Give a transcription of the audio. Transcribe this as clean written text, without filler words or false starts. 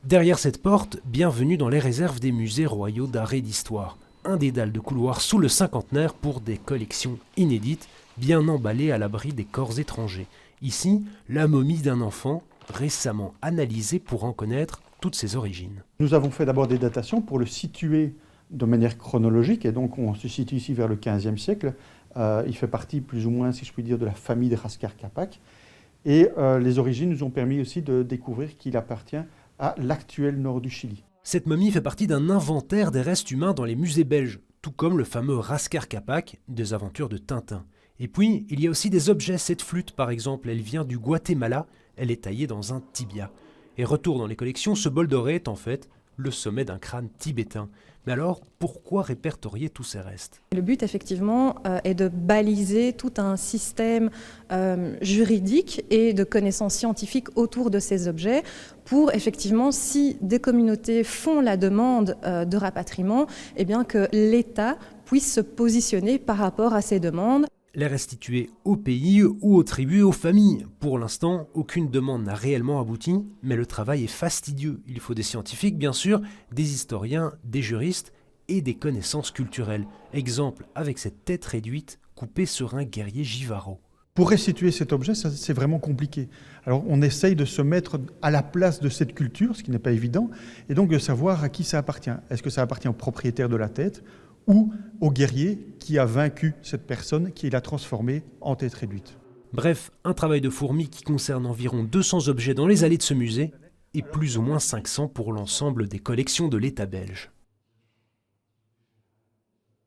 Derrière cette porte, bienvenue dans les réserves des musées royaux d'art et d'histoire. Un dédale de couloirs sous le cinquantenaire pour des collections inédites, bien emballées à l'abri des corps étrangers. Ici, la momie d'un enfant, récemment analysée pour en connaître toutes ses origines. Nous avons fait d'abord des datations pour le situer de manière chronologique, et donc on se situe ici vers le XVe siècle. Il fait partie plus ou moins, si je puis dire, de la famille des Raskar-Capac. Et les origines nous ont permis aussi de découvrir qu'il appartient à l'actuel nord du Chili. Cette momie fait partie d'un inventaire des restes humains dans les musées belges, tout comme le fameux Raskar-Capac des aventures de Tintin. Et puis, il y a aussi des objets. Cette flûte, par exemple, elle vient du Guatemala, elle est taillée dans un tibia. Et retour dans les collections, ce bol doré est en fait le sommet d'un crâne tibétain. Mais alors, pourquoi répertorier tous ces restes ? Le but, effectivement, est de baliser tout un système juridique et de connaissances scientifiques autour de ces objets pour, effectivement, si des communautés font la demande de rapatriement, eh bien que l'État puisse se positionner par rapport à ces demandes. Les restituer au pays ou aux tribus, aux familles. Pour l'instant, aucune demande n'a réellement abouti, mais le travail est fastidieux. Il faut des scientifiques, bien sûr, des historiens, des juristes et des connaissances culturelles. Exemple avec cette tête réduite coupée sur un guerrier Jivaro. Pour restituer cet objet, c'est vraiment compliqué. Alors on essaye de se mettre à la place de cette culture, ce qui n'est pas évident, et donc de savoir à qui ça appartient. Est-ce que ça appartient au propriétaire de la tête ou au guerrier qui a vaincu cette personne, qui l'a transformée en tête réduite. Bref, un travail de fourmi qui concerne environ 200 objets dans les allées de ce musée et plus ou moins 500 pour l'ensemble des collections de l'État belge.